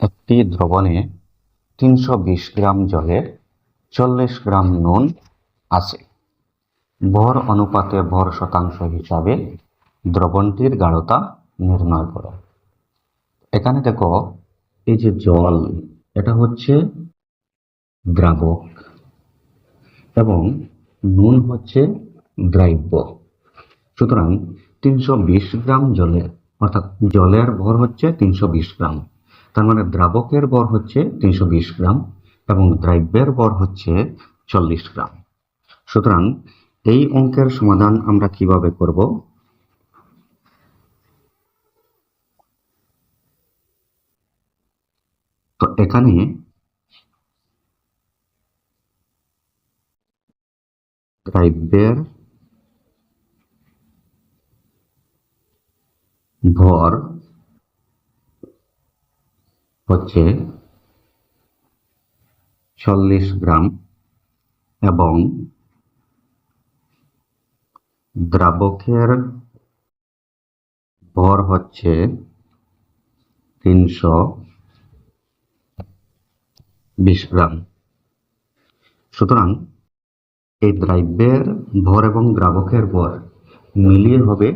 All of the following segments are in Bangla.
একটি দ্রবণে 320 গ্রাম জলে 40 গ্রাম নুন আছে। ভর অনুপাতে ভর শতাংশ হিসাবে দ্রবণটির গাঢ়তা নির্ণয় করো। এখানে দেখো, এই যে জল, এটা হচ্ছে দ্রাবক এবং নুন হচ্ছে দ্রাব্য। সুতরাং 320 গ্রাম জলে, অর্থাৎ জলের ভর হচ্ছে 320 গ্রাম, তার মানে দ্রাবকের ভর হচ্ছে 320 গ্রাম এবং দ্রাব্যের ভর হচ্ছে 40 গ্রাম। সুতরাং এই অঙ্কের সমাধান আমরা কিভাবে করব? তো এখানে দ্রাব্যের ভর হচ্ছে 40 গ্রাম এবং দ্রাবকের ভর হচ্ছে 320 গ্রাম। সুতরাং এই দ্রাব্যের ভর এবং দ্রাবকের ভর মিলিয়ে হবে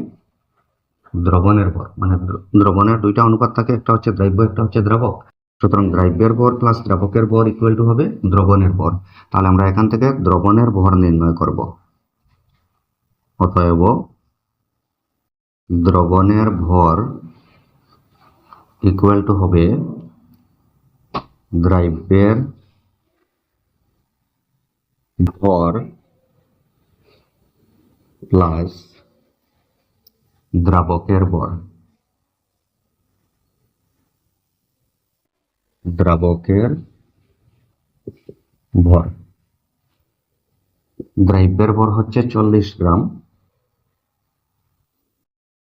দ্রবণের ভর। মানে দ্রবণের দুইটা অনুপাত থাকে, একটা হচ্ছে দ্রাব্য, একটা হচ্ছে দ্রাবক। সুতরাং দ্রাব্যের ভর প্লাস দ্রাবকের ভর ইকুয়াল টু হবে দ্রবণের ভর। তাহলে আমরা এখান থেকে দ্রবণের ভর নির্ণয় করব। অতএব দ্রবণের ভর ইকুয়াল টু হবে দ্রাব্যের ভর প্লাস দ্রাবকের ভর। দ্রাবকের ভর, দ্রাব্যের ভর হচ্ছে 40 গ্রাম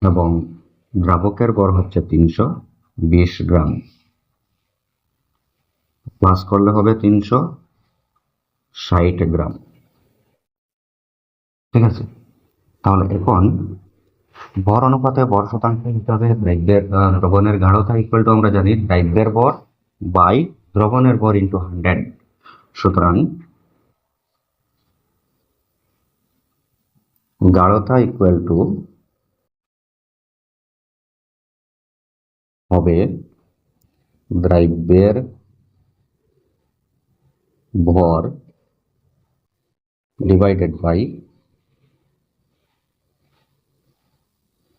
এবং দ্রাবকের ভর হচ্ছে 320 গ্রাম। প্লাস করলে হবে 360 গ্রাম। ঠিক আছে, তাহলে এখন ভর অনুপাতে ভর শতাংশ হিসাবে দ্রবণের গাঢ়তা ইকুয়াল টু আমরা জানি দ্রাব্যের ভর বাই দ্রবণের ভর ইন্টু 100। সুতরাং গাঢ়তা ইকুয়াল টু হবে দ্রাব্যের ভর ডিভাইডেড বাই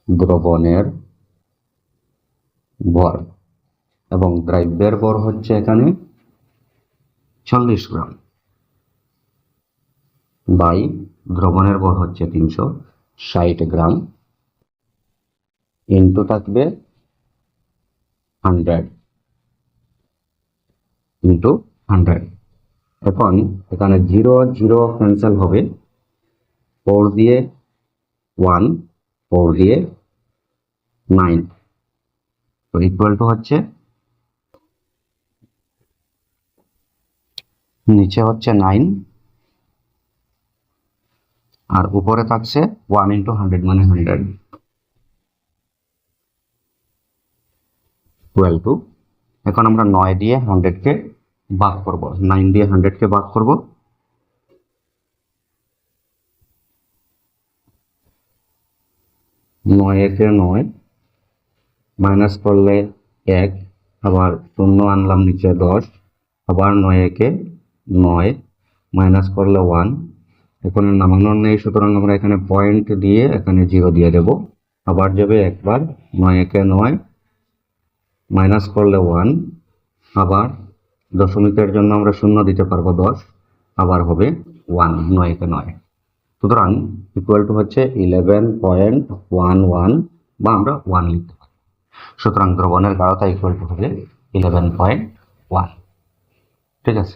দ্রবণের ভর, এবং দ্রাব্যের ভর হচ্ছে এখানে 40 গ্রাম বাই দ্রবণের ভর হচ্ছে 360 গ্রাম ইন্টু থাকবে 100 ইন্টু 100। এখন এখানে 0 0 ক্যান্সেল হবে, 4 দিয়ে 1, 4 দিয়ে 9, তো ইকুয়াল টু হচ্ছে নিচে হচ্ছে 9 আর উপরে থাকছে 1 ইন্টু 100 মানে 100 ইকুয়াল টু। এখন আমরা 9 দিয়ে 100-কে ভাগ করব, 9 দিয়ে 100-কে ভাগ করব। 9 একে 9, মাইনাস করলে 1, আবার 0 আনলাম নিচে 10, আবার 9 একে 9, মাইনাস করলে 1। এখন নামানোর নেই, সুতরাং আমরা এখানে পয়েন্ট দিয়ে এখানে 0 দিয়ে দেব। আবার যাবে একবার, 9 একে 9, মাইনাস করলে 1, আবার দশমিকের জন্য আমরা 0 দিতে পারবো 10, আবার হবে 1, 9 একে 9। সুতরাং ইকুয়াল টু হচ্ছে 11.11 বা আমরা 1 লিখতে পারি। সুতরাং দ্রবণের গাঢ়তা ইকুয়াল টু হবে 11.1। ঠিক আছে।